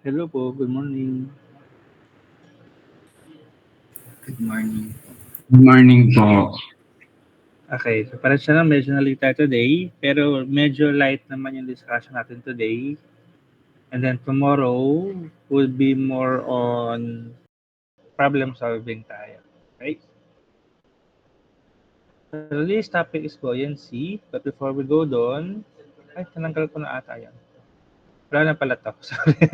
Hello po, good morning. Good morning. Good morning po. Okay, so parang siya lang medyo nalita today, pero medyo light naman yung discussion natin today. And then tomorrow will be more on problem solving tayo. Okay? So today's topic is buoyancy, but before we go doon, ay, tinanggal ko na ata yan. Wala na pala to. Sorry.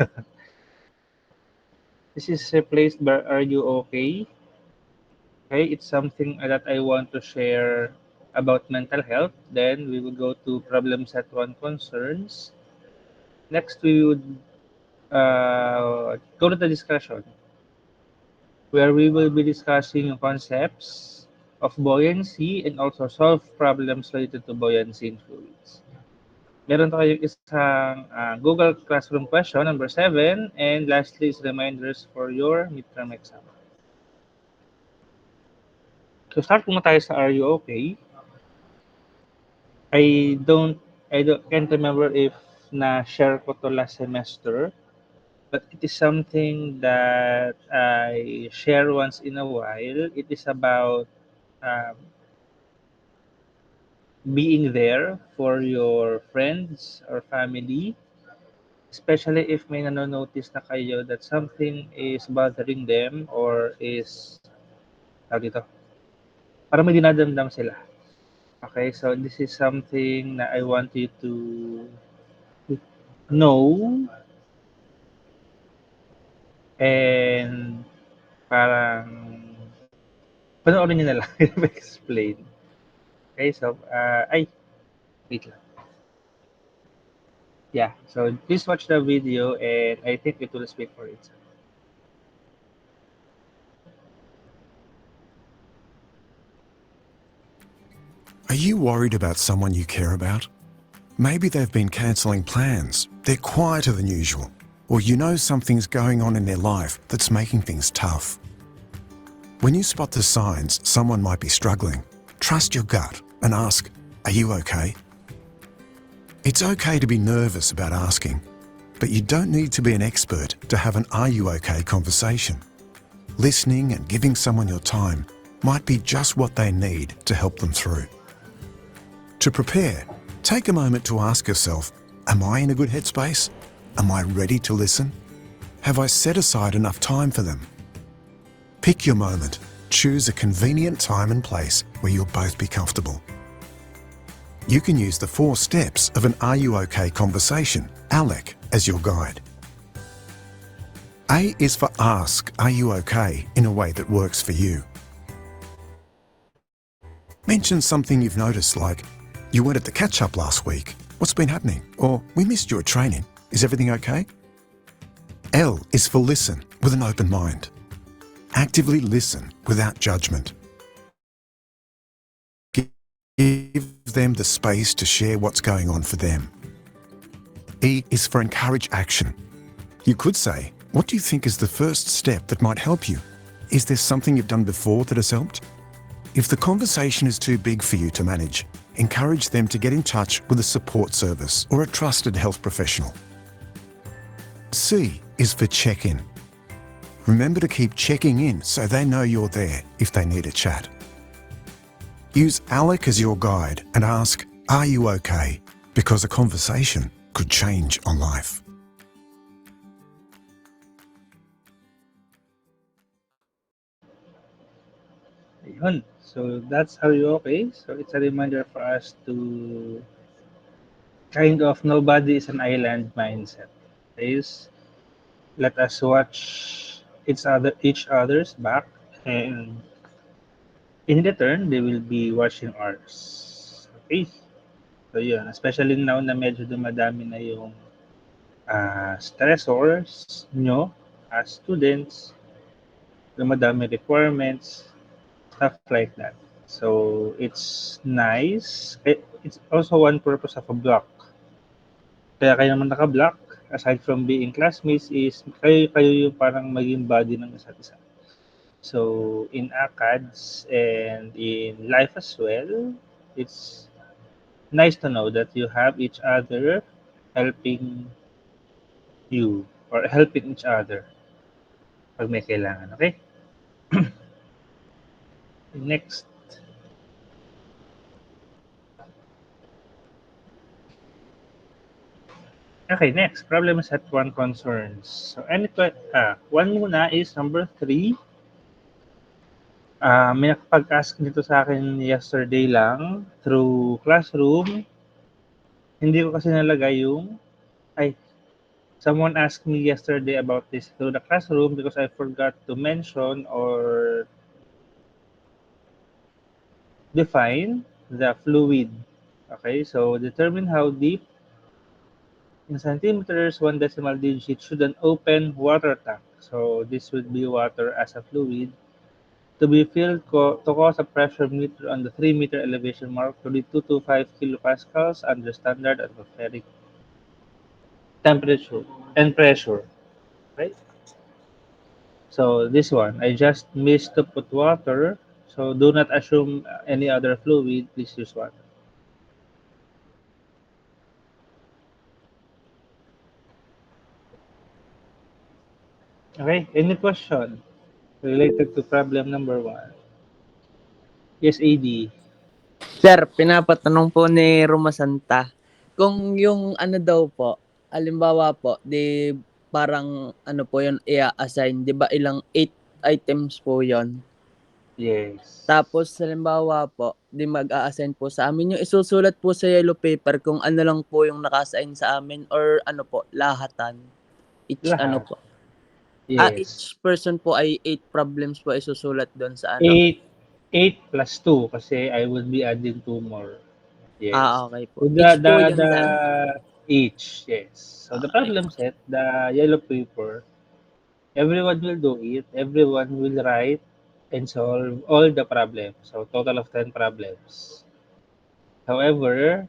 This is replaced by Are You Okay? Okay, it's something that I want to share about mental health. Then we will go to problem set one concerns. Next, we would go to the discussion where we will be discussing concepts of buoyancy and also solve problems related to buoyancy in fluids. Meron tayong isang Google Classroom question, number 7, and lastly is reminders for your midterm exam. So start muna tayo sa Are You Okay? I can't remember if na-share ko to last semester, but it is something that I share once in a while. It is about um, being there for your friends or family, especially if may nanonotice na kayo that something is bothering them or is, tawag dito, parang may dinadamdam sila. Okay, so this is something na I want you to know and parang panoorin niyo na lang explain. Okay, so, wait lang. Yeah, so please watch the video and I think it will speak for itself. Are you worried about someone you care about? Maybe they've been cancelling plans, they're quieter than usual, or you know something's going on in their life that's making things tough. When you spot the signs someone might be struggling, trust your gut and ask, "Are you okay?" It's okay to be nervous about asking, but you don't need to be an expert to have an "Are you okay?" conversation. Listening and giving someone your time might be just what they need to help them through. To prepare, take a moment to ask yourself, am I in a good headspace? Am I ready to listen? Have I set aside enough time for them? Pick your moment. Choose a convenient time and place where you'll both be comfortable. You can use the 4 steps of an Are You OK conversation, ALEC, as your guide. A is for ask, are you okay, in a way that works for you. Mention something you've noticed like, you weren't at the catch-up last week. What's been happening? Or, we missed you at training. Is everything okay? L is for listen with an open mind. Actively listen without judgment. Give them the space to share what's going on for them. E is for encourage action. You could say, what do you think is the first step that might help you? Is there something you've done before that has helped? If the conversation is too big for you to manage, encourage them to get in touch with a support service or a trusted health professional. C is for check-in. Remember to keep checking in so they know you're there if they need a chat. Use ALEC as your guide and ask, are you okay? Because a conversation could change a life. Ayun. So that's Are You Okay? So it's a reminder for us to kind of nobody is an island mindset. Is let us watch each other's back, and in return they will be watching ours. Okay? So yun, especially now na medyo dumadami na yung stressors nyo as students, dumadami requirements, stuff like that. So it's nice. It's also one purpose of a block. Kaya kayo naman naka-block, aside from being classmates, is kayo yung parang maging body ng isa't isa. So in ACADS and in life as well, it's nice to know that you have each other helping you. or helping each other pag may kailangan. Okay? Next. Okay, next. Problem set 1 concerns. So, one muna is number 3. May nakapag-ask dito sa akin yesterday lang through Classroom. Hindi ko kasi nalagay yung, someone asked me yesterday about this through the Classroom because I forgot to mention or define the fluid. Okay, so determine how deep in centimeters, 1 decimal digit should an open water tank. So this would be water as a fluid to be filled to cause a pressure meter on the 3 meter elevation mark to be 2 to 5 kilopascals under standard atmospheric temperature and pressure. Right? So this one, I just missed to put water. So do not assume any other fluid. Please use water. Okay, any question related to problem number 1? Yes, AD. Sir, pinapatanong po ni Roma Santa, kung yung ano daw po, halimbawa po, di parang ano po yun, i-assign, di ba ilang 8 items po yon. Yes. Tapos halimbawa po, di mag-a-assign po sa amin, yung isusulat po sa yellow paper kung ano lang po yung naka-assign sa amin or ano po, lahatan. Each Lahat. ano po. Yes. Each person po ay 8 problems po isusulat doon sa ano. 8 plus 2 kasi I would be adding 2 more. Yes. Okay po. So Each po yun, sir. each, yes. So the Okay. problem set, the yellow paper, everyone will do it. Everyone will write and solve all the problems. So total of 10 problems. However,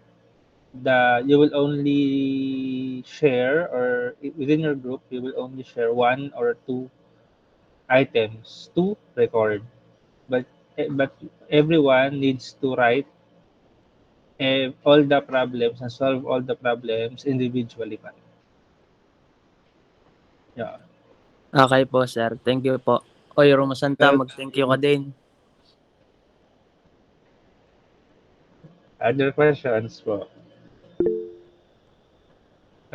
you will only share, or within your group you will only share 1 or 2 items to record. But everyone needs to write all the problems and solve all the problems individually pa. Yeah. Okay po, sir. Thank you po. Oy, Roma Santa, Well, mag-thank you ka din. other questions po?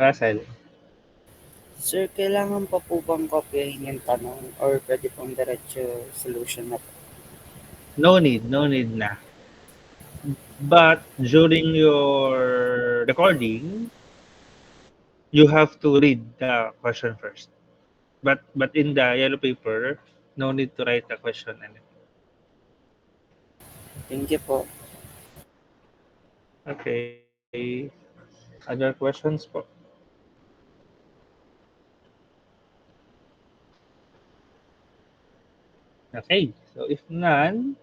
Russell? Sir, kailangan pa po bang kopyahin yung tanong or pwede pong diretso solution na po? No need na. But during your recording, you have to read the question first. But in the yellow paper, no need to write the question anything. Thank you po. Okay. Other questions po? Okay. So if none,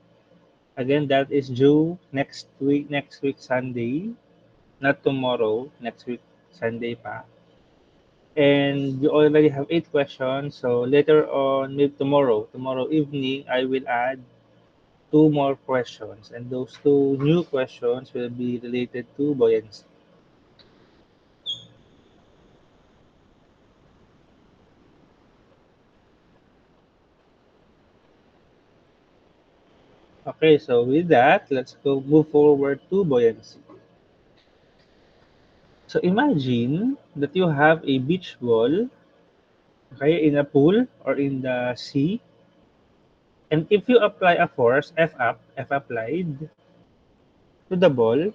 again, that is due next week Sunday. Not tomorrow, next week Sunday pa. And you already have 8 questions. So later on, maybe tomorrow evening, I will add 2 more questions. And those 2 new questions will be related to buoyancy. Okay, so with that, let's move forward to buoyancy. So imagine that you have a beach ball, okay, in a pool or in the sea. And if you apply a force, F applied, to the ball,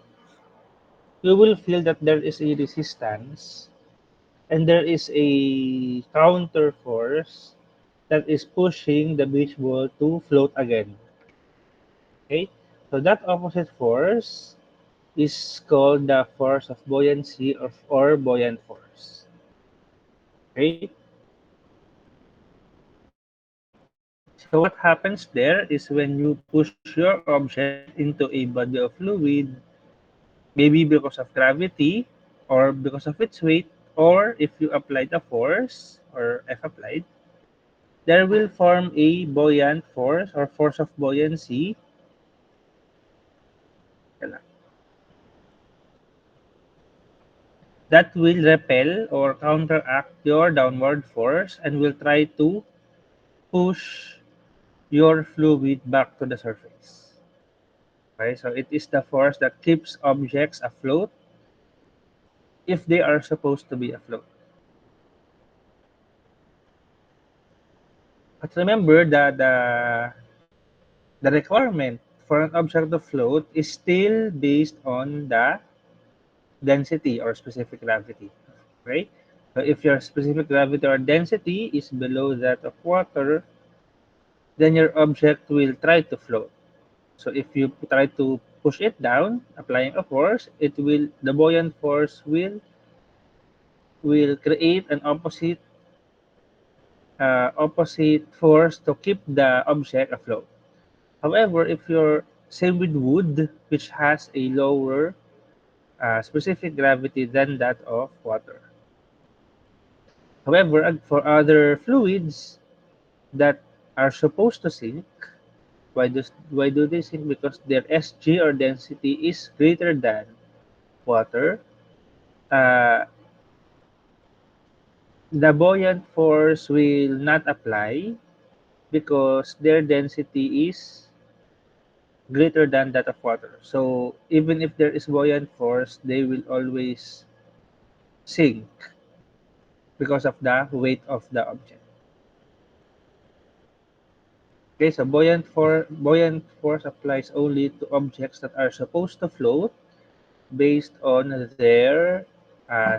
you will feel that there is a resistance and there is a counter force that is pushing the beach ball to float again. Okay? So that opposite force is called the force of buoyancy or buoyant force. Okay? So what happens there is when you push your object into a body of fluid, maybe because of gravity or because of its weight, or if you apply the force or F applied, there will form a buoyant force or force of buoyancy. that will repel or counteract your downward force and will try to push your fluid back to the surface. Okay, so it is the force that keeps objects afloat if they are supposed to be afloat. But remember that the requirement for an object to float is still based on the density or specific gravity. Okay? So if your specific gravity or density is below that of water, then your object will try to float. So if you try to push it down, applying a force, the buoyant force will create an opposite force to keep the object afloat. However, if you're same with wood, which has a lower specific gravity than that of water. However, for other fluids that are supposed to sink, why do they sink? Because their SG or density is greater than water. Uh, the buoyant force will not apply because their density is greater than that of water. So even if there is buoyant force, they will always sink because of the weight of the object. Okay, so buoyant force applies only to objects that are supposed to float based on their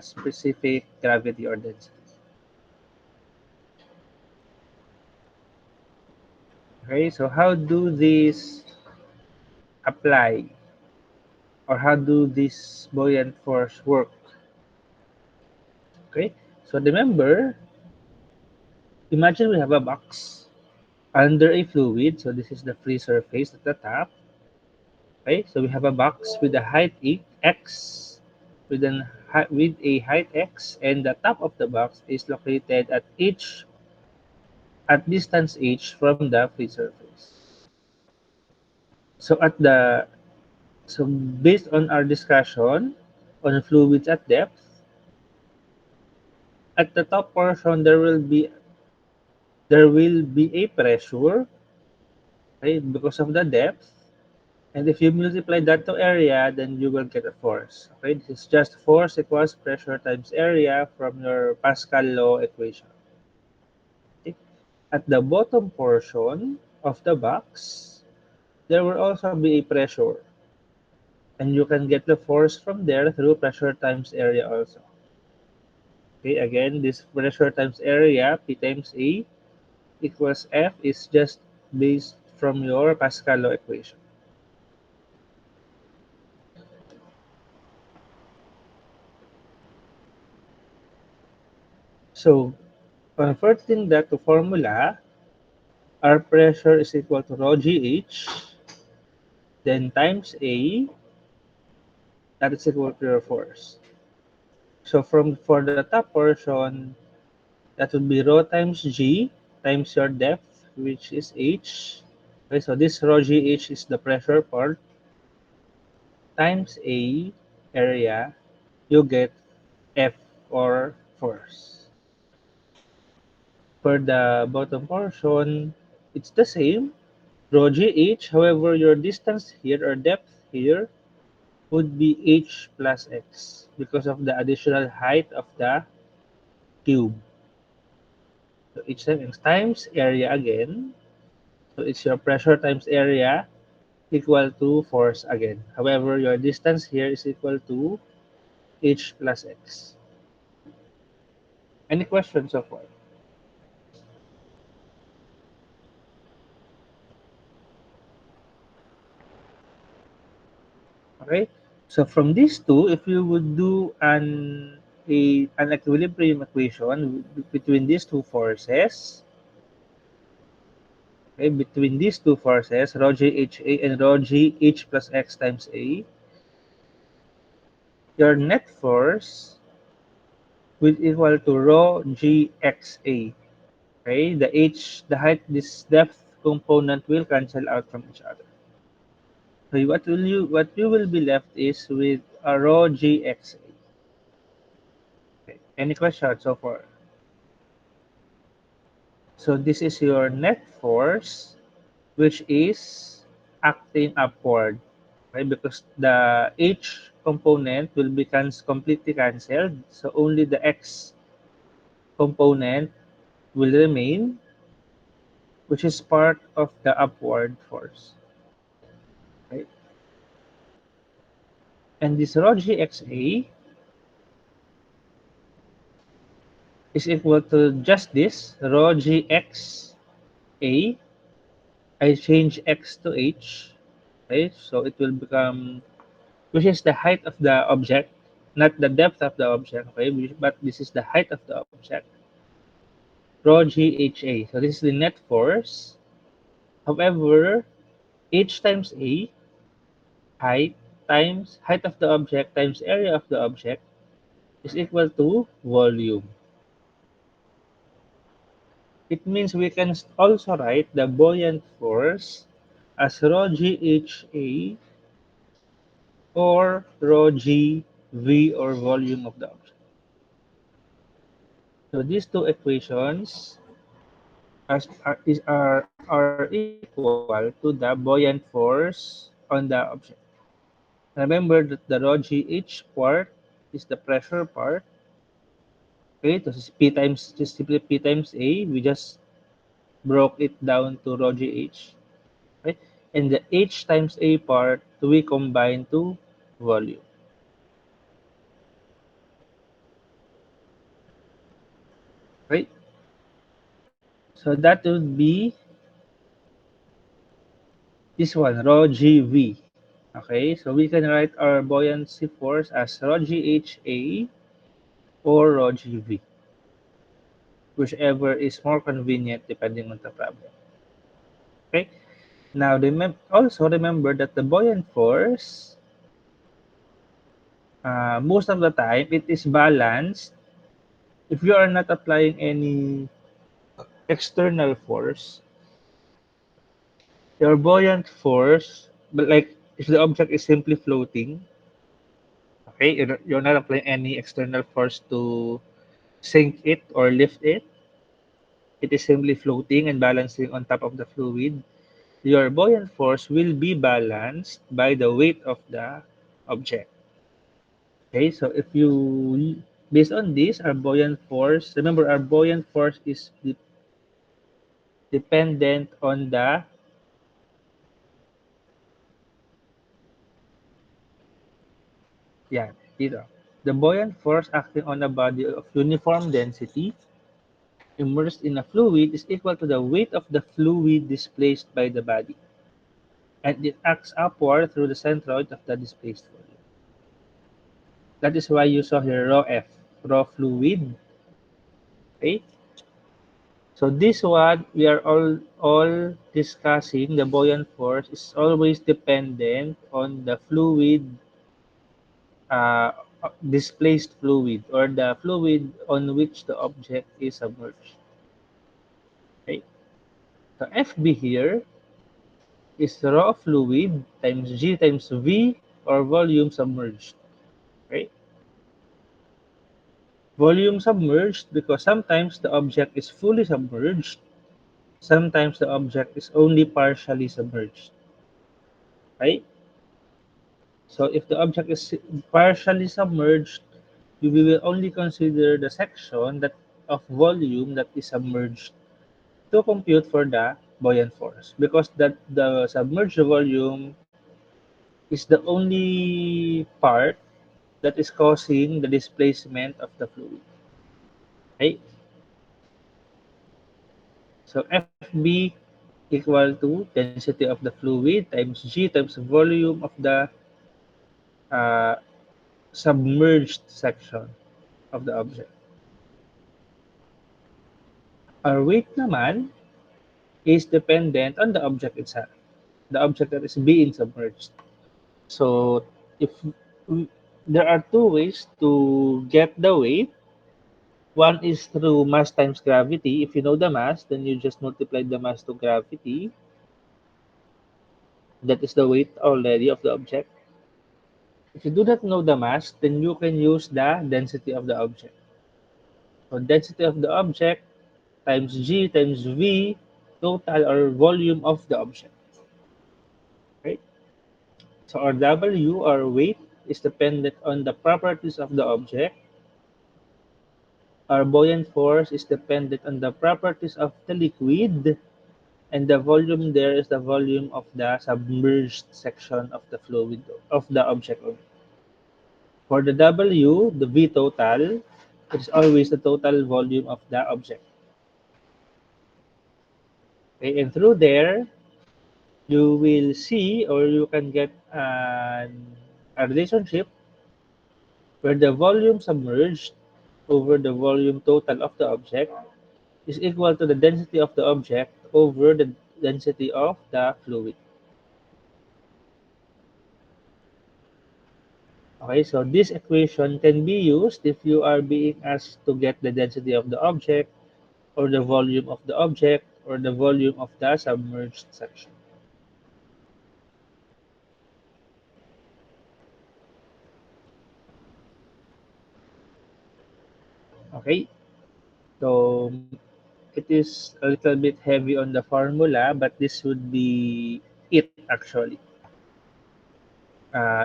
specific gravity or density. Okay, so how do these apply or how do this buoyant force work? Okay, so remember, imagine we have a box under a fluid. So this is the free surface at the top. Okay, so we have a box with a height x, with a height x, and the top of the box is located at distance h from the free surface. So based on our discussion on fluids at depth, at the top portion there will be a pressure, okay, because of the depth. And if you multiply that to area, then you will get a force. Okay, this is just force equals pressure times area from your Pascal law equation. Okay. At the bottom portion of the box, there will also be a pressure. And you can get the force from there through pressure times area also. Okay, again, this pressure times area, P times A equals F, is just based from your Pascal law equation. So, converting that to formula, our pressure is equal to rho GH, then times A, that is equal to your force. So, for the top portion, that would be rho times G times your depth, which is H. Okay, so this rho GH is the pressure part, times A, area, you get F, or force. For the bottom portion, it's the same, rho GH. However, your distance here or depth here would be H plus X because of the additional height of the tube. So H times X times area again. So it's your pressure times area equal to force again. However, your distance here is equal to H plus X. Any questions so far? Okay. So from these two, if you would do an equilibrium equation between these two forces, okay, between these two forces, rho GHA and rho GH plus X times A, your net force will equal to rho GXA. Okay, the height, this depth component will cancel out from each other. So what you will be left is with a rho GXA. Any questions so far? So this is your net force, which is acting upward, right? Because the H component will be completely cancelled, so only the X component will remain, which is part of the upward force, right? And this rho GXA is equal to just this rho GXA. I change X to H, right? So it will become, which is the height of the object, not the depth of the object, okay? But this is the height of the object. Rho GHA. So this is the net force. However, H times A, height times height of the object times area of the object, is equal to volume. It means we can also write the buoyant force as rho GHA or rho GV, or volume of the object. So these two equations are equal to the buoyant force on the object. Remember that the rho GH part is the pressure part. Okay, this is P times, just simply P times A. We just broke it down to rho GH. Okay? And the H times A part we combine to volume. Right? So that would be this one, rho GV. Okay, so we can write our buoyancy force as rho GHA or rho GV, whichever is more convenient depending on the problem. Okay, now also remember that the buoyant force, most of the time, it is balanced if you are not applying any external force. Your buoyant force, but like if the object is simply floating, okay, you're not applying any external force to sink it or lift it. It is simply floating and balancing on top of the fluid. Your buoyant force will be balanced by the weight of the object. Okay, so if you, based on this, our buoyant force, remember our buoyant force is dependent on the, yeah, dito. The buoyant force acting on a body of uniform density immersed in a fluid is equal to the weight of the fluid displaced by the body, and it acts upward through the centroid of the displaced volume. That is why you saw here raw F, raw fluid. Okay? So this one, we are all discussing the buoyant force is always dependent on the fluid, uh, displaced fluid, or the fluid on which the object is submerged. Okay? So FB here is raw fluid times G times V, or volume submerged. Okay? Volume submerged because sometimes the object is fully submerged, sometimes the object is only partially submerged. Right? So if the object is partially submerged, we will only consider the section that of volume that is submerged to compute for the buoyant force, because that the submerged volume is the only part that is causing the displacement of the fluid. Okay? So FB equal to density of the fluid times G times volume of the uh, submerged section of the object. Our weight naman is dependent on the object itself, the object that is being submerged. So if we, there are two ways to get the weight. One is through mass times gravity. If you know the mass, then you just multiply the mass to gravity. That is the weight already of the object. If you do not know the mass, then you can use the density of the object. So density of the object times G times V, total or volume of the object. Right? So our W, our weight, is dependent on the properties of the object. Our buoyant force is dependent on the properties of the liquid, and the volume there is the volume of the submerged section of the fluid of the object. For the W, the V total, it is always the total volume of the object. Okay, and through there, you will see or you can get a relationship where the volume submerged over the volume total of the object is equal to the density of the object over the density of the fluid. Okay, so this equation can be used if you are being asked to get the density of the object or the volume of the object or the volume of the submerged section. Okay, so it is a little bit heavy on the formula, but this would be it actually.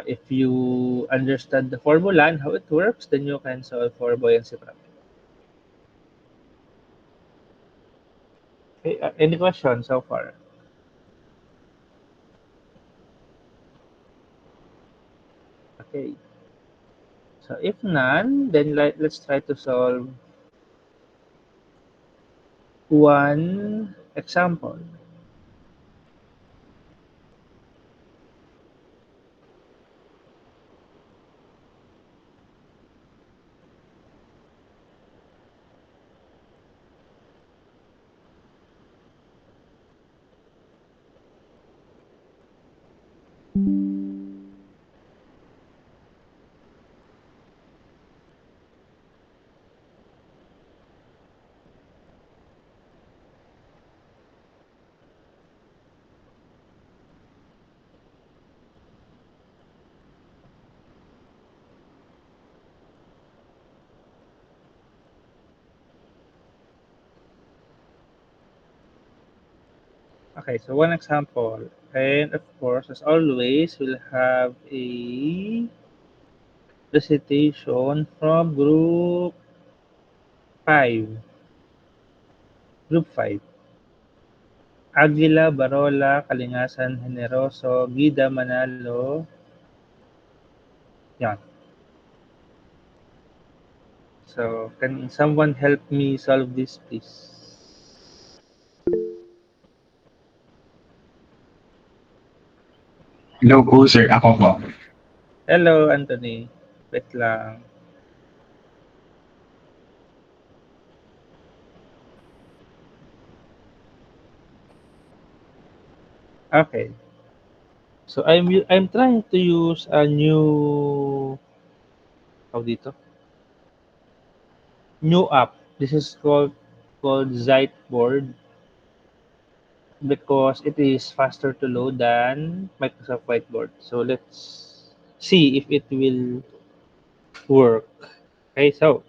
If you understand the formula and how it works, then you can solve for buoyancy problem. Okay, any questions so far? Okay. So if none, then let's try to solve one example. Okay, so one example. And of course, as always, we'll have a recitation from group 5. Group 5. Aguila, Barola, Kalingasan, Generoso, Gida, Manalo. Yan. So, can someone help me solve this, please? Hello po, sir. Ako po. Hello, Anthony. Wait lang. Okay. So, I'm trying to use a new dito? New app. This is called Ziteboard because it is faster to load than Microsoft Whiteboard. So let's see if it will work. Okay, so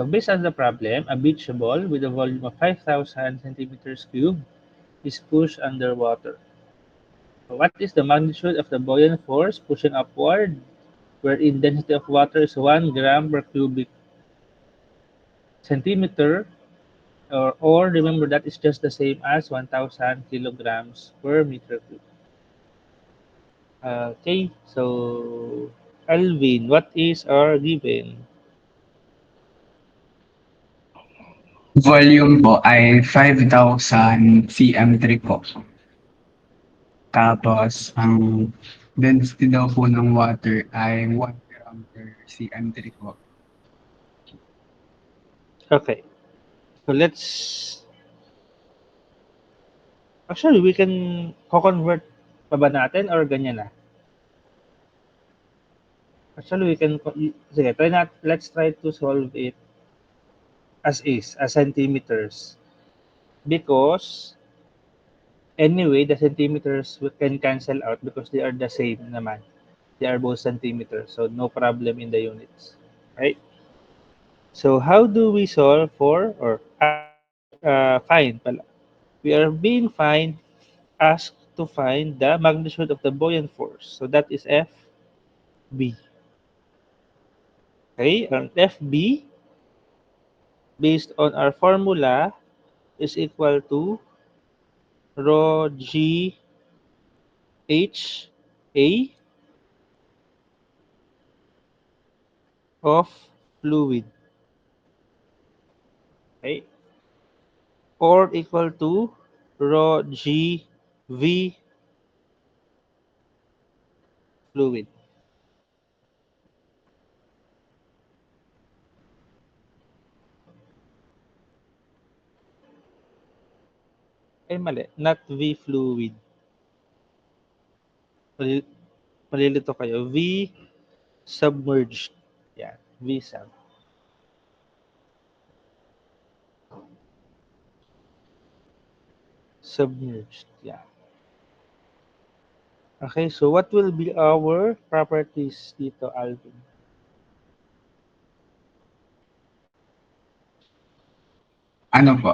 based on the problem, a beach ball with a volume of 5,000 centimeters cubed is pushed underwater. So what is the magnitude of the buoyant force pushing upward, wherein density of water is 1 gram per cubic centimeter, or remember that it's just the same as 1,000 kilograms per meter cube. Okay, so Alvin, what is our given? Volume po ay 5,000 cm3 po. Tapos, ang density daw po ng water ay 1 gram per cm3 po. Okay, so let's actually we can co-convert pa ba natin or ganyan na? Actually we can sige, let's try to solve it as centimeters because Anyway, the centimeters can cancel out because they are the same naman. They are both centimeters, so no problem in the units, right? So how do we solve for or find pala? We are being asked to find the magnitude of the buoyant force. So that is FB. Okay, and FB based on our formula is equal to rho g h a of fluid, okay, or equal to rho g v fluid. Ay mali, not v fluid. Mali- Malilito kayo. V submerged. Yeah, V sub. Submerged. Yeah. Okay, so what will be our properties dito, Alvin? Ano po,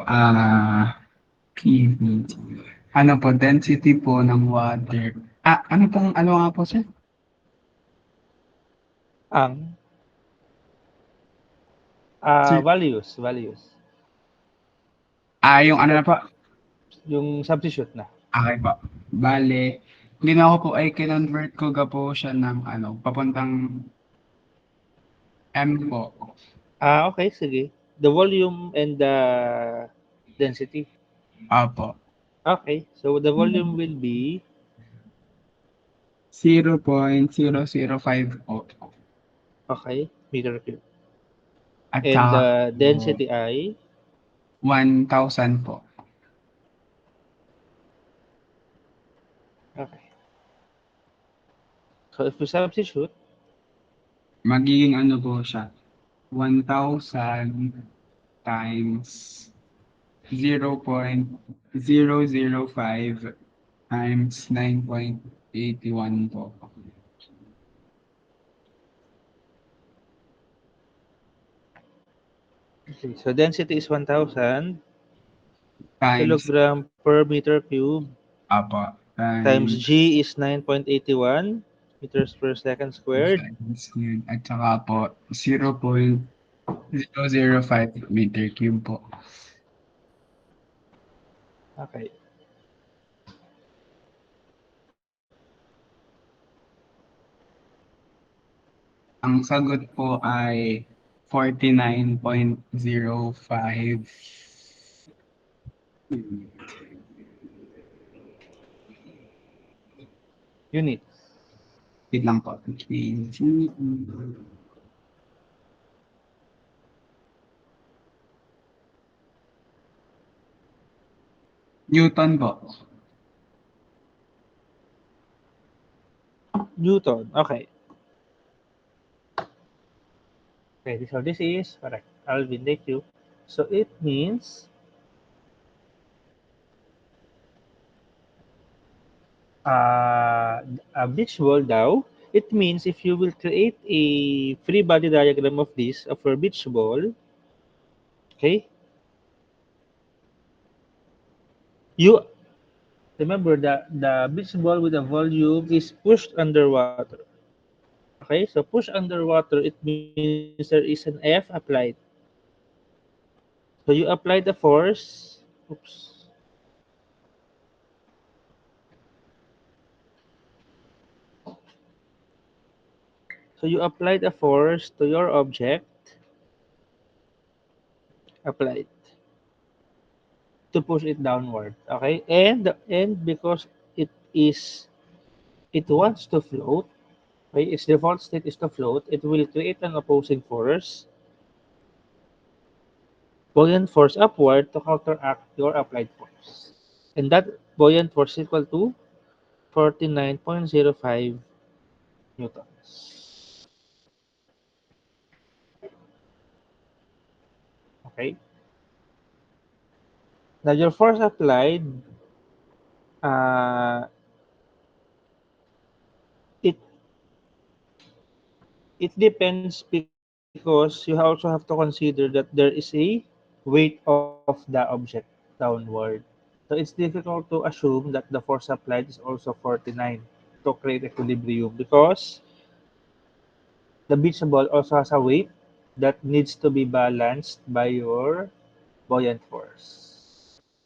PVT. Ano po, density po ng water. Ano nga po, sir? Ang Sir, values. yung ano na po? Yung substitute na. Okay po. Bale, ginawa ko po ay kinonvert ko ga po siya ng papuntang M po. Okay, sige. The volume and the density. Apo. Okay, so the volume will be 0.005 po. okay, meter cube. At And saka the po, density ay 1,000 po. okay. So if we substitute, Magiging ano po siya? 1,000 times 0.005 times 9.81 po. okay, so density is 1,000 Times, kilogram per meter cube apa, times times, G is 9.81 meters per second squared. times yun. At saka po, 0.005 meter cube po. Okay. Ang sagot po ay 49.05. Units. Wait lang po. Newton po. Newton. Okay. Okay, so this is correct. Alvin, thank you. So it means a beach ball daw, it means if you will create a free body diagram of this, of your beach ball, okay, you remember that the beach ball with the volume is pushed underwater. Okay, so push underwater, it means there is an F applied. So you apply the force, oops, so you apply the force to your object, applied, to push it downward. Okay, and because it is it wants to float, okay, its default state is to float, it will create an opposing force, buoyant force upward to counteract your applied force. And that buoyant force is equal to 49.05 newtons. Okay. Now your force applied uh, it it depends because you also have to consider that there is a weight of the object downward. So it's difficult to assume that the force applied is also 49 to create equilibrium because the beach ball also has a weight that needs to be balanced by your buoyant force.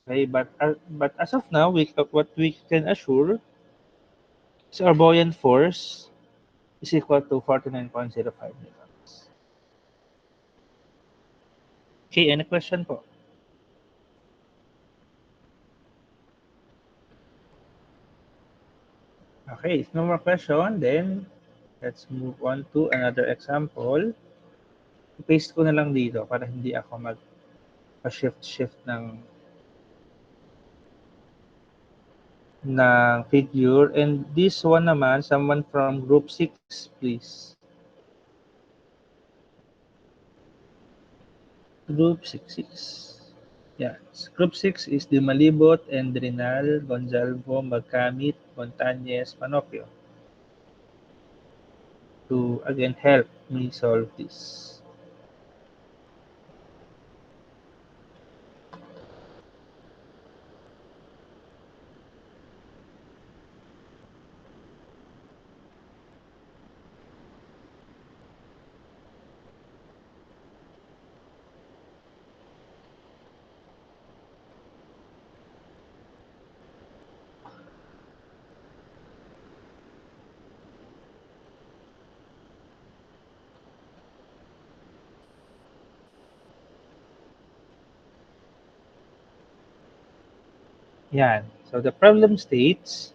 Okay, but as of now, what we can assure is our buoyant force is equal to 49.05 newtons. Okay, any question po? Okay, if no more question, then let's move on to another example. I-paste ko na lang dito para hindi ako mag-shift ng figure. And this one naman, someone from group 6, please. Group 6. Yeah. Group 6 is the Malibot, Endrinal, Gonzalvo, Magkamit, Montañez, Panopio. To again help me solve this. Yan. So the problem states,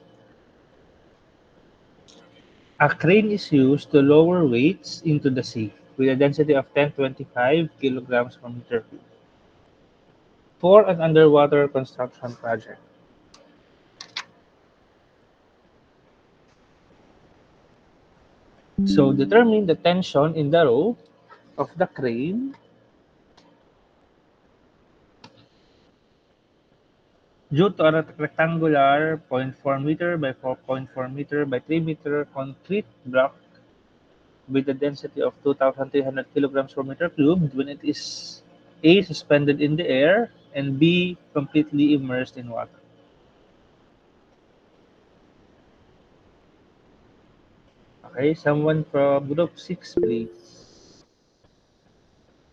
a crane is used to lower weights into the sea with a density of 1025 kilograms per meter cube for an underwater construction project. So determine the tension in the rope of the crane due to a rectangular 0.4 meter by 4.4 meter by 3 meter concrete block with a density of 2,300 kilograms per meter cubed when it is A, suspended in the air, and B, completely immersed in water. Okay, someone from group 6, please.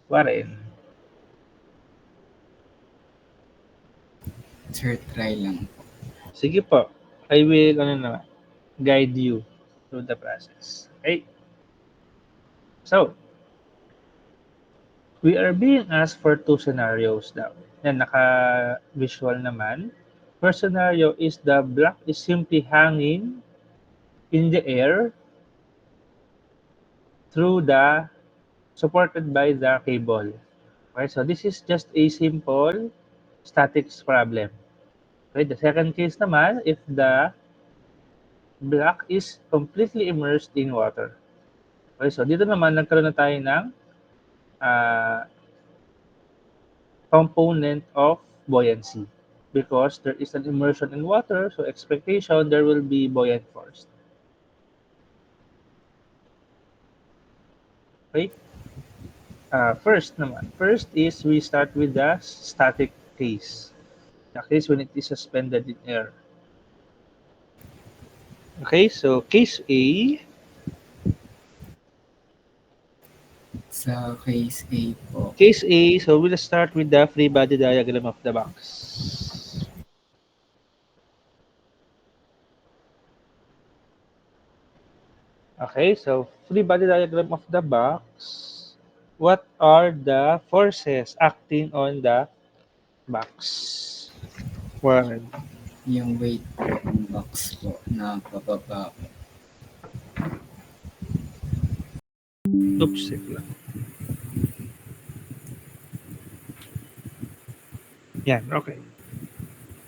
Warren. Sir, try lang po. Sige po. I will guide you through the process. Okay? So, we are being asked for two scenarios daw. Yan, naka-visual naman. First scenario is the block is simply hanging in the air through the supported by the cable. Okay, so this is just a simple statics problem. Okay, the second case naman, if the block is completely immersed in water. Okay, so dito naman nagkaroon na tayo ng component of buoyancy because there is an immersion in water, so expectation there will be buoyant force. Okay? First is we start with the static case. The case when it is suspended in air. Okay, so case A, Sa case A po, so we'll start with the free body diagram of the box. Okay, so free body diagram of the box. What are the forces acting on the box? One. yung weight po ng box po na pababa po. Oops, save lang. Yan, okay.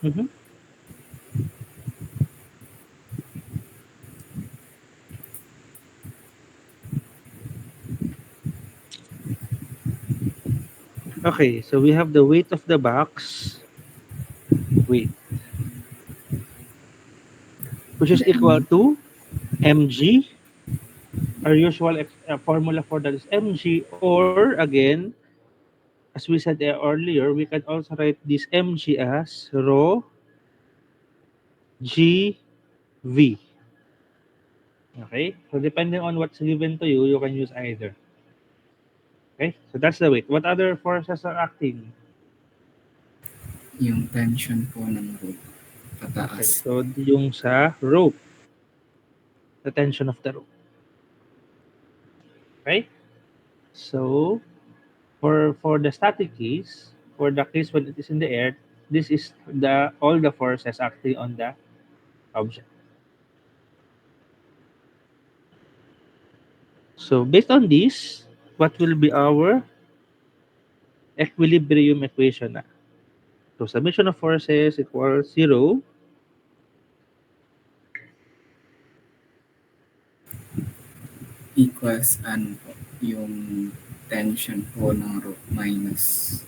Mhm. Okay, so we have the weight of the box. Weight. which is equal to mg. Our usual formula for that is mg, or again, as we said earlier, we can also write this mg as rho g v. Okay, so depending on what's given to you, you can use either. Okay, so that's the weight. What other forces are acting? Yung tension po ng rope, Okay, pataas. so yung sa rope, the tension of the rope. Okay, so for the static case, for the case when it is in the air, this is the all the forces acting on the object. So based on this, what will be our equilibrium equation na? So summation of forces equals 0. Equals ano po, yung tension po ng rope minus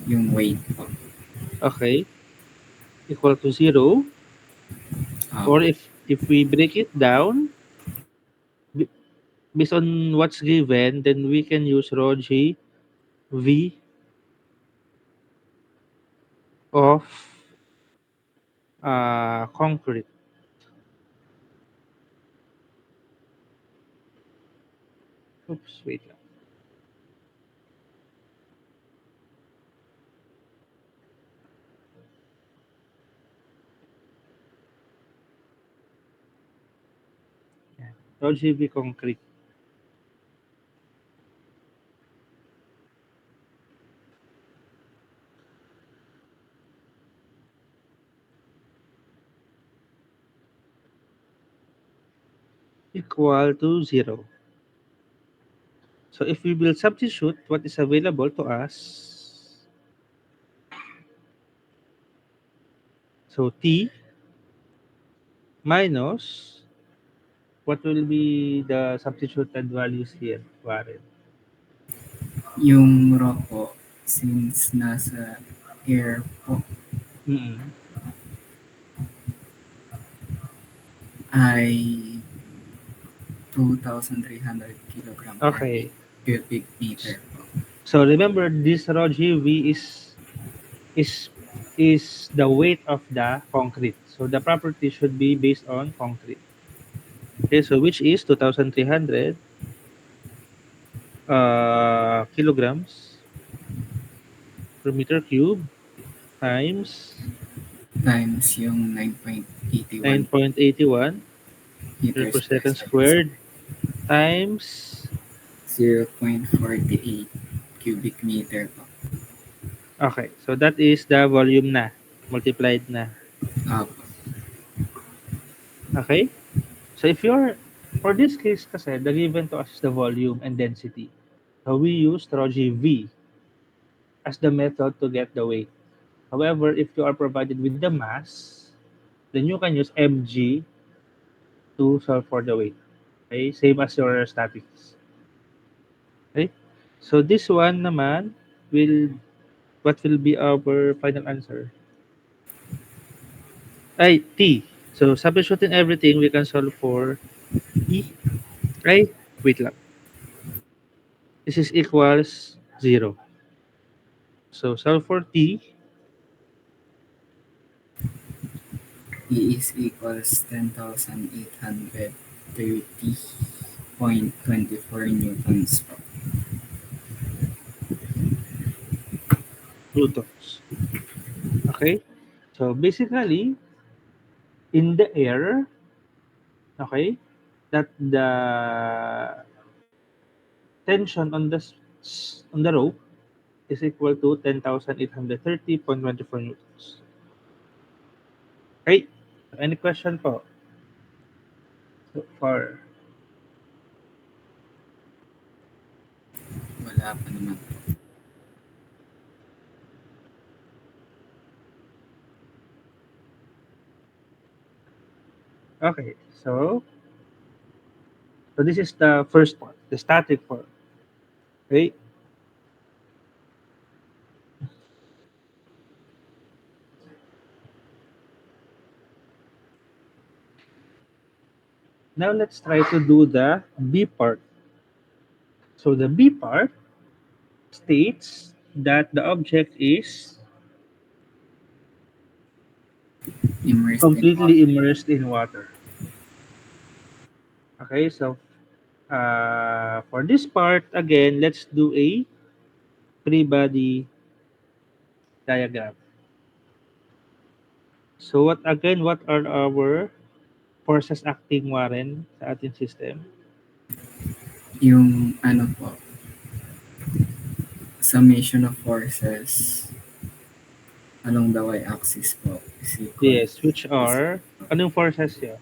yung weight po. Okay, equal to 0. Or if we break it down, based on what's given, then we can use rho g v of concrete. Oops, wait lang. Yan. Rho g v concrete. Equal to 0. So if we will substitute what is available to us, so T minus, what will be the substituted values here, Warren? Yung rope po, since nasa air po, Mm-mm. ay 2,300 kilograms Okay. per cubic meter po. So remember, this rho g v is the weight of the concrete. So the property should be based on concrete. Okay, so which is 2,300 kilograms per meter cube times Times yung 9.81 9.81 meter meters per second squared times 0.48 cubic meter po. okay, so that is the volume na multiplied na. Opo. Okay, so if you're for this case kasi the given to us is the volume and density, so we use rho g v as the method to get the weight. However, if you are provided with the mass, then you can use mg to solve for the weight. Okay, same as your statics. Okay, so this one naman will, what will be our final answer? Ay, T. So substituting everything, we can solve for E. Right? Wait lang. This is equals 0. So solve for T. E is equals 10,830.24 newtons po. Newtons. Okay? So basically, in the air, okay, that the tension on the rope is equal to 10,830.24 newtons. Okay? Any question po? So far. Wala pa naman po. Okay, so this is the first part, the static part. Okay. Now let's try to do the B part. So the B part states that the object is Immersed in completely water. immersed in water. Okay, so for this part, again, let's do a free body diagram. So what are our forces acting, Warren, sa ating system? Yung ano po, summation of forces along the y-axis po is equal Yes, which are, anong forces yun?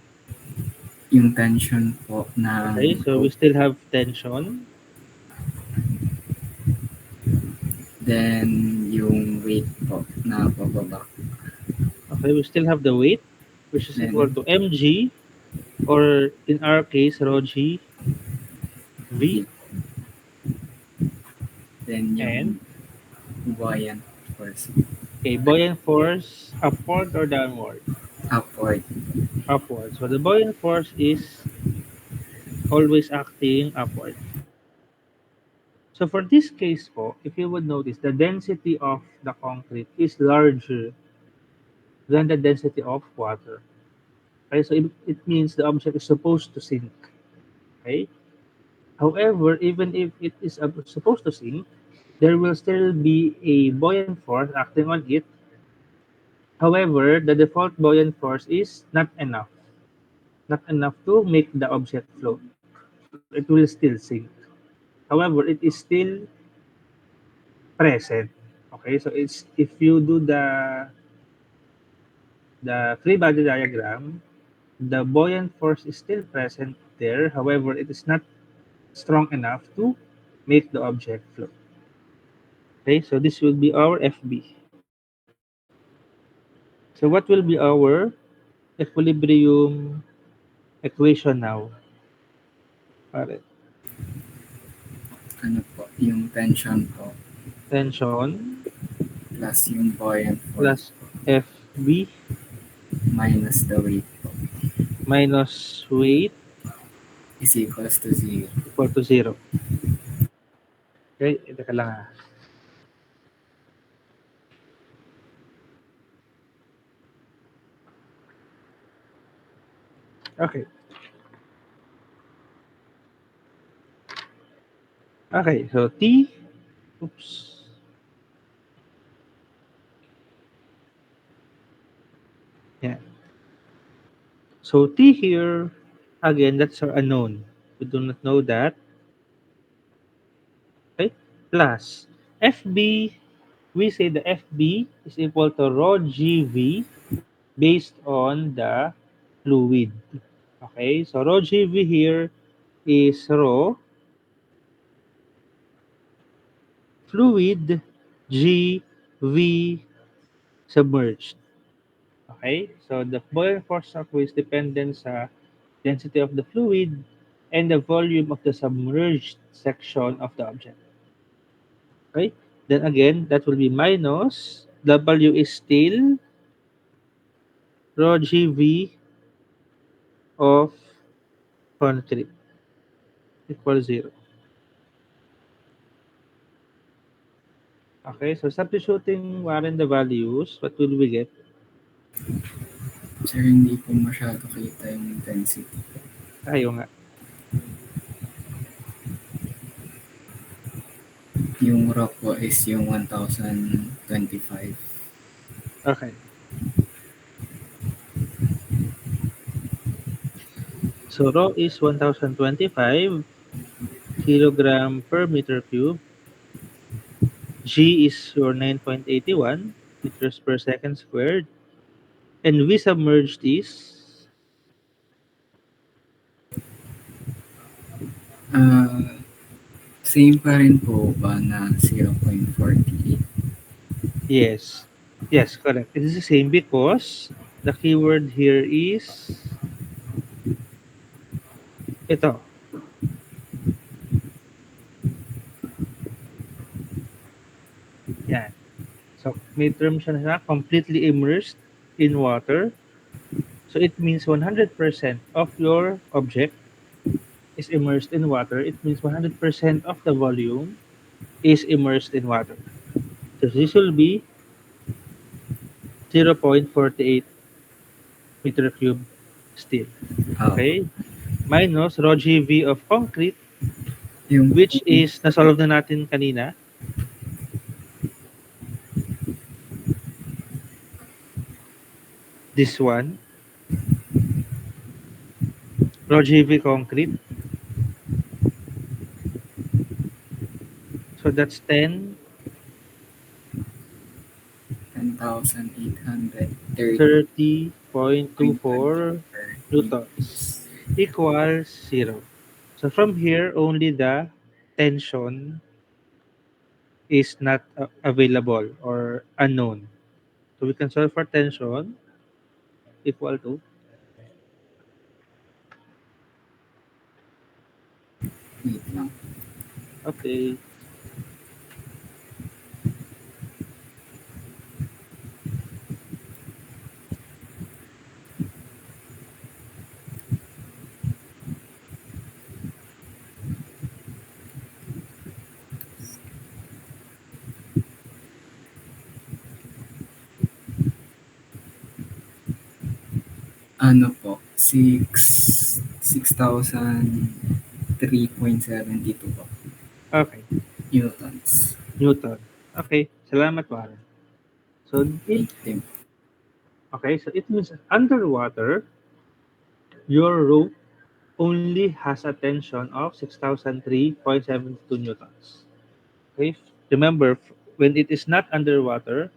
yung tension po Okay, ng so we rope. still have tension. Then, yung weight po na pababa. Okay, we still have the weight, which is Then, equal to mg, or in our case, rho g v, V. Then, and yung buoyant force okay, buoyant force upward or downward? upward. Upward. So the buoyant force is always acting upward. So for this case po, if you would notice, the density of the concrete is larger than the density of water. Okay, so it means the object is supposed to sink. Okay. However, even if it is supposed to sink, there will still be a buoyant force acting on it. However, the default buoyant force is not enough to make the object float. It will still sink. However, it is still present. Okay, so it's if you do the free body diagram, the buoyant force is still present there. However, it is not strong enough to make the object float. Okay, so this will be our FB. So what will be our equilibrium equation now? Pare, Ano po, yung tension po tension plus yung buoyant plus force FB minus the weight po minus weight is equals to 0. equal to 0. Okay, ito ka lang ah. Okay. Okay, so T, oops. Yeah. So T here, again, that's our unknown. We do not know that. Okay, plus FB, we say the FB is equal to rho GV based on the fluid. Okay, so rho GV here is rho fluid GV submerged. Okay, so the buoyant force of is dependent sa density of the fluid and the volume of the submerged section of the object. Okay, then again, that will be minus W is still rho GV of concrete equals 0. Okay, so substituting Warren the values, what will we get? Sir, hindi po masyado kita yung intensity. Ayaw nga. Yung rock po is yung 1025. Okay. So rho is 1025 kilogram per meter cube. G is your 9.81 meters per second squared. And V submerged is Same pa rin po ba na 0.48? yes. Yes, correct. It is the same because the keyword here is ito. Yan. So, may term siya na completely immersed in water. So it means 100% of your object is immersed in water. It means 100% of the volume is immersed in water. So this will be 0.48 meter cube steel. Oh, Okay? Minus rho GV of concrete, yung which is nasolve na natin kanina. This one, rho GV concrete. So that's 10,830 30.24 newtons equals 0. So from here, only the tension is not available or unknown. So we can solve for tension equal to Wait lang. okay. Ano po? 6,003.72 po. Okay. Newtons. Newton. Okay. Salamat, Warren. So it Itim. okay. So it means underwater, your rope only has a tension of 6,003.72 newtons. Okay. Remember, when it is not underwater,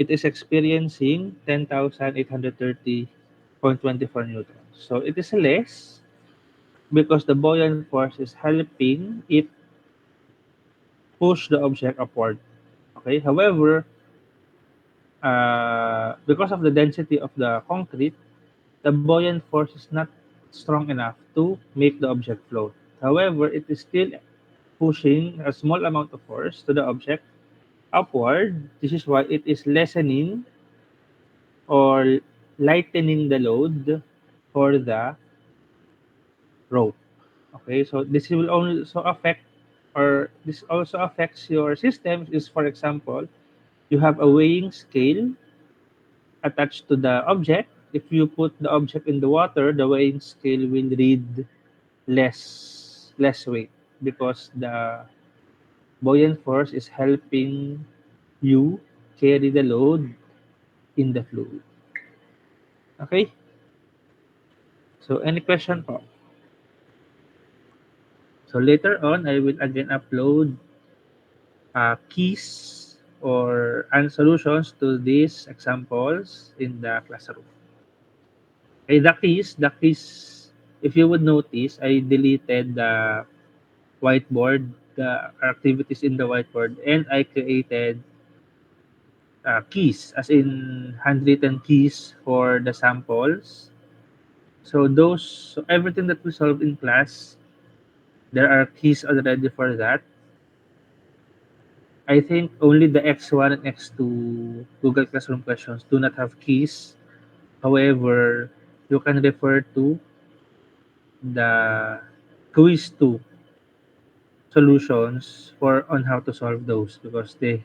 it is experiencing 10,830.24 newtons. So it is less because the buoyant force is helping it push the object upward. Okay. However, because of the density of the concrete, the buoyant force is not strong enough to make the object float. However, it is still pushing a small amount of force to the object upward. This is why it is lessening or lightening the load for the rope. Okay, so this will also affect, or this also affects your system. Is for example, you have a weighing scale attached to the object. If you put the object in the water, the weighing scale will read less weight because the buoyant force is helping you carry the load in the fluid. Okay? So any question po? So later on, I will again upload keys or and solutions to these examples in the classroom. Okay, the keys, if you would notice, I deleted the whiteboard, the activities in the whiteboard, and I created keys, as in handwritten keys for the samples. So everything that we solve in class, there are keys already for that. I think only the X1 and X2 Google Classroom questions do not have keys. However, you can refer to the quiz 2 solutions for on how to solve those because they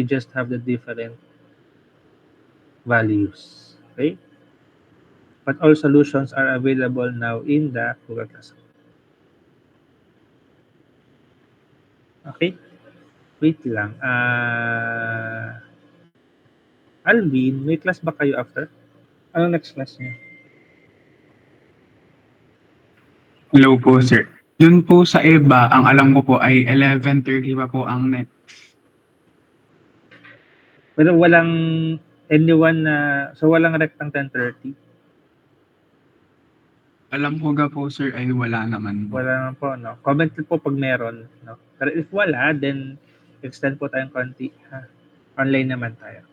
just have the different values. Okay? But all solutions are available now in the Google Classroom. Okay? Wait lang. Alvin, may class ba kayo after? Anong next class niyo? Hello po, sir. Dun po sa iba, ang alam ko po ay 11:30 pa po ang net. Pero walang anyone na, so walang rectang 10:30? Alam ko ga po, sir, ay wala naman po. Wala naman po, no? Comment po pag meron, no? Pero if wala, then extend po tayong konti, ha? Online naman tayo.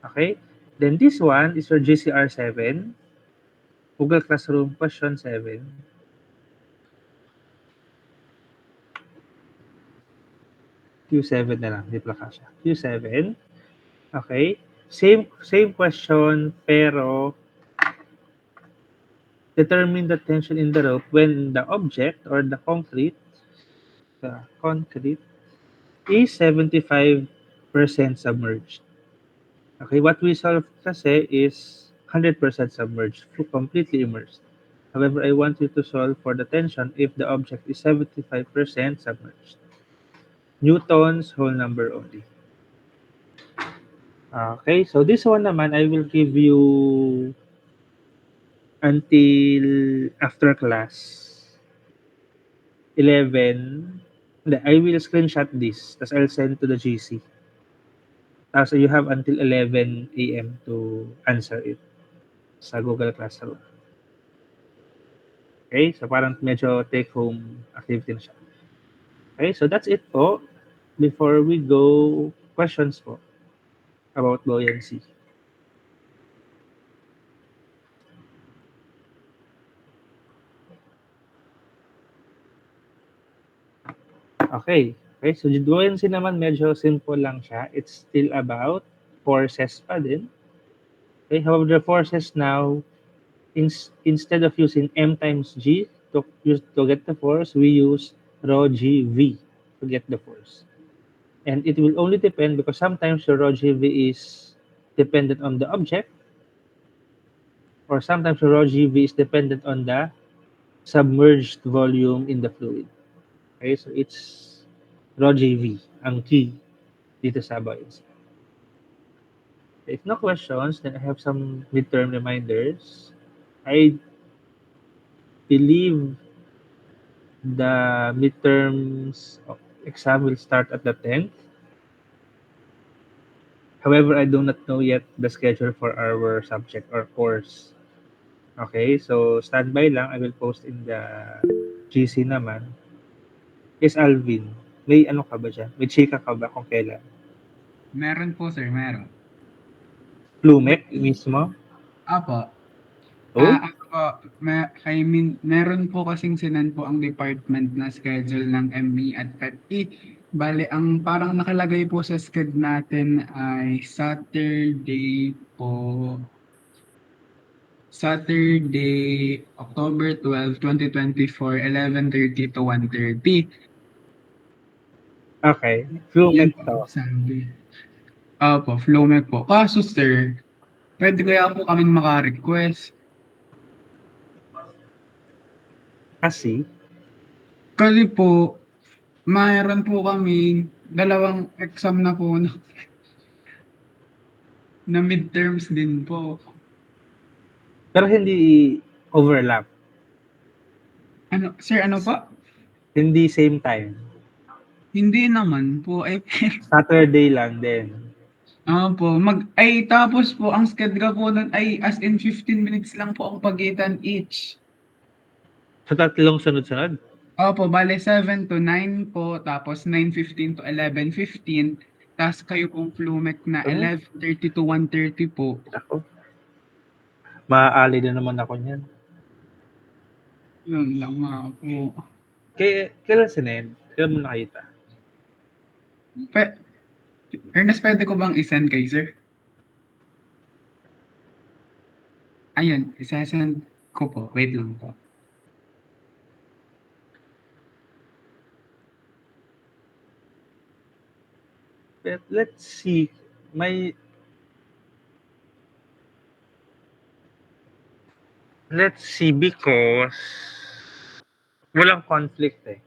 Okay? Then this one is your GCR 7, Google Classroom question 7. Q7 na lang, di pala kasha. Q7. Okay. Same question, pero determine the tension in the rope when the object or the concrete is 75% submerged. Okay, what we solve kasi is 100% submerged, completely immersed. However, I want you to solve for the tension if the object is 75% submerged. Newton's whole number only. Okay, so this one naman, I will give you until after class 11. Hindi, I will screenshot this, tapos I'll send to the GC. Tapos you have until 11 a.m. to answer it sa Google Classroom. Okay, so parang medyo take-home activity na siya. Okay, so that's it po. Before we go, questions po about buoyancy. Okay. Okay, so buoyancy naman medyo simple lang siya. It's still about forces pa din. Okay, however, the forces now, instead of using M times G to get the force, we use rho G V to get the force. And it will only depend because sometimes your rho G V is dependent on the object, or sometimes your rho G V is dependent on the submerged volume in the fluid. Okay, so it's rho G V ang key dito sa buoyancy. If no questions, then I have some midterm reminders. I believe the midterms exam will start at the 10th. However, I do not know yet the schedule for our subject or course. Okay, so standby lang. I will post in the GC naman. Yes, Alvin, may ano ka ba dyan? May chika ka ba kung kailan? Meron po, sir, meron. Plumek mismo? Apo. Oh? I mean, meron po kasing sinan po ang department na schedule ng ME at PET-E. Bale, ang parang nakalagay po sa schedule natin ay Saturday, October 12, 2024, 11:30 to 1:30. Okay. Yan Plumek po to. ang sabi. Opo, Flowmec po. Kaso sir, pwede kaya po kaming maka-request? Kasi, Kasi po, mayroon po kami dalawang exam na po na midterms din po. pero hindi overlap. Ano, sir, ano pa? Hindi same time. Hindi naman po. Saturday lang din. Po, tapos po, ang schedule po nun ay as in 15 minutes lang po ang pagitan each. So, tatlong sunod-sunod? Bale 7 to 9 po, tapos 9:15 to 11:15, tapos kayo pong Flumec na 11:30 to 1:30 po. Ako. Maaali na naman ako niyan. Yun lang nga po. Kailan si Ned? Kailan mo nakita? Ernest, pwede ko bang isend kay sir? Ayun, isasend ko po. Wait lang po. But let's see. Let's see, because walang conflict eh.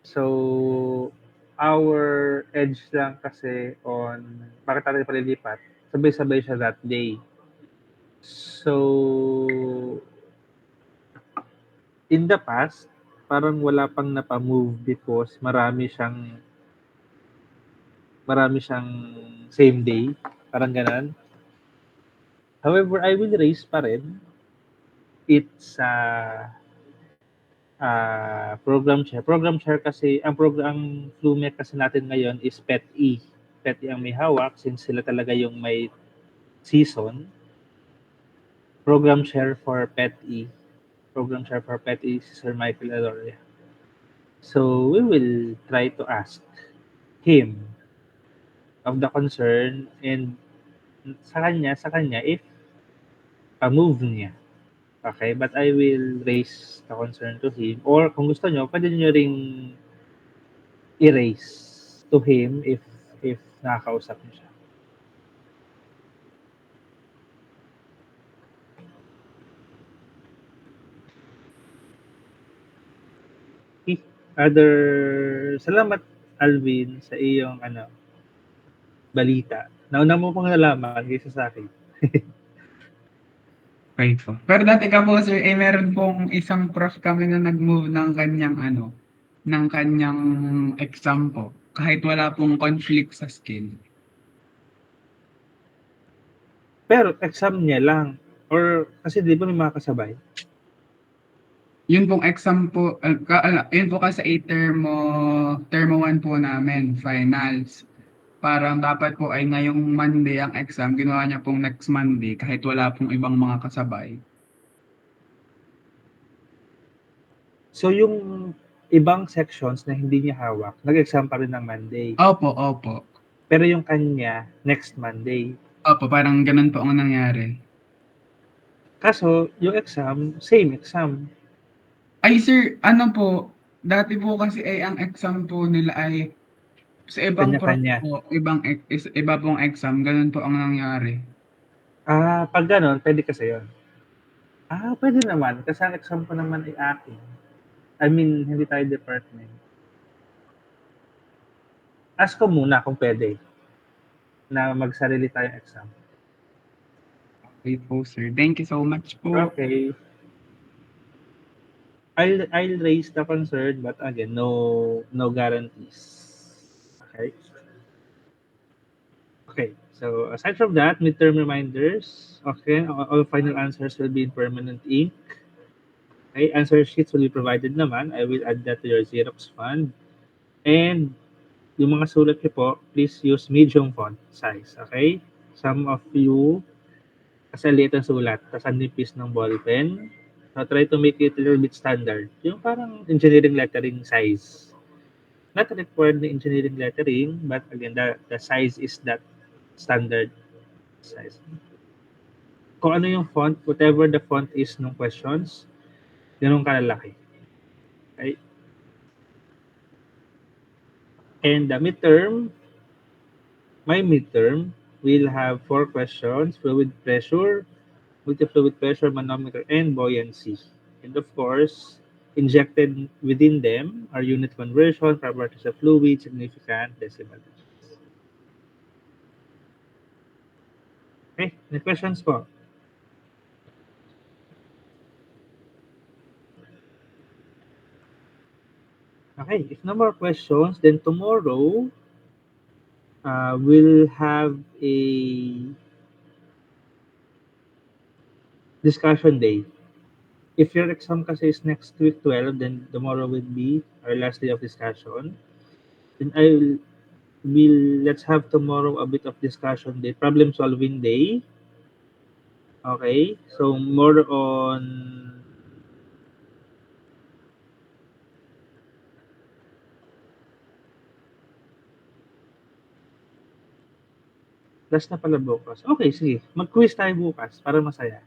So, our edge lang kasi on bakit tayo palilipat, sabay-sabay siya that day. So, in the past, parang wala pang napamove because marami siyang same day, parang ganun. However, I will raise pa rin. It's program chair. Program chair kasi, ang Flumec kasi natin ngayon is PET-E. PET-E ang may hawak since sila talaga yung may season. Program chair for PET-E. Program chair for PET-E si Sir Michael Eloria. So, we will try to ask him of the concern and sa kanya if move niya. Okay, but I will raise the concern to him or kung gusto nyo, pwede nyo ring i-raise to him if nakakausap niyo siya. Okay. Salamat Alvin sa iyong balita. Nauna mo pong nalaman kaysa sa akin. Okay po. Pero dati ka po, sir, meron pong isang prof kami na nag-move ng kanyang ng kanyang exam po. Kahit wala pong conflict sa skill. Pero exam niya lang or kasi di ba may mga kasabay? Yun pong exam po, yun po kasi termo 1 po namin, finals. Parang dapat po ay ngayong Monday ang exam, ginawa niya pong next Monday kahit wala pong ibang mga kasabay. So yung ibang sections na hindi niya hawak, nag-exam pa rin ng Monday. Opo, opo. Pero yung kanya, next Monday. Opo, parang ganun po ang nangyari. Kaso, yung exam, same exam. Ay sir, ano po, dati po kasi ay ang exam po nila ay sa ibang prof Kanya-kanya. po, iba pong exam, ganun po ang nangyari. Pag ganon, pwede kasi yun. Pwede naman. Kasi ang exam ko naman ay akin. I mean, hindi tayo department. Ask ko muna kung pwede na magsarili tayong exam. Okay po sir, thank you so much po. Okay. I'll raise the concern, but again, no guarantees. Okay. Okay. So aside from that, midterm reminders. Okay, all final answers will be in permanent ink. Okay, answer sheets will be provided naman. I will add that to your Xerox fund. And yung mga sulat niyo po, please use medium font size. Okay? Some of you, kasi liit ang sulat, tas ang nipis ng ballpen. So try to make it a little bit standard. Yung parang engineering lettering size. Not required na engineering lettering, but again, the size is that standard size. Kung ano yung font, whatever the font is ng questions, ganun kalalaki. Okay? And the midterm, my midterm, will have 4 questions: fluid pressure, multi-fluid pressure, manometer, and buoyancy. And of course, injected within them are unit conversion, properties of fluid, significant, decimal digits. Okay, any questions po? Okay, if no more questions, then tomorrow we'll have a discussion day. If your exam kasi is next week 12, then tomorrow will be our last day of discussion. Then let's have tomorrow a bit of discussion day, problem solving day. Okay, so more on last na pala bukas. Okay, sige. Mag-quiz tayo bukas para masaya.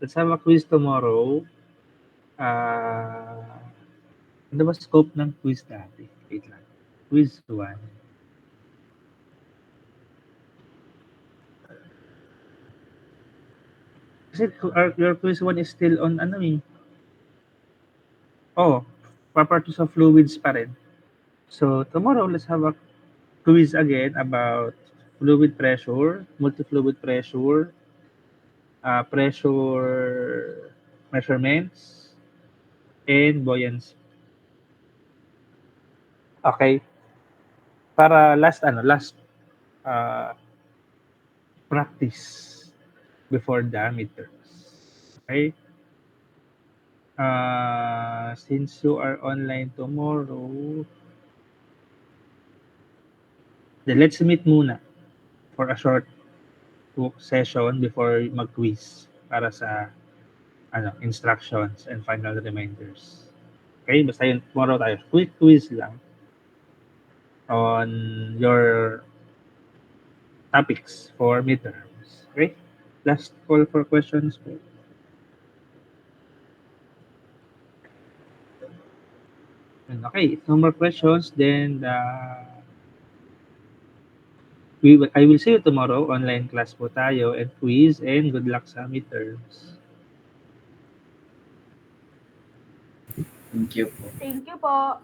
Let's have a quiz tomorrow. Ano ba scope ng quiz dati? Wait lang. Quiz 1. Kasi your quiz 1 is still on properties of fluids pa rin. So tomorrow, let's have a quiz again about fluid pressure, multi-fluid pressure, pressure measurements, and buoyancy. Okay. Para last practice before the midterms. Okay? Since you are online tomorrow, then let's meet muna for a short session before mag-quiz para sa instructions and final reminders. Okay? Basta yun, tomorrow tayo. Quick quiz lang on your topics for midterm. midterms. Okay? Last call for questions po. Okay, if no more questions, then I will see you tomorrow. Online class po tayo and quiz, and good luck sa midterms. Thank you po. Thank you po.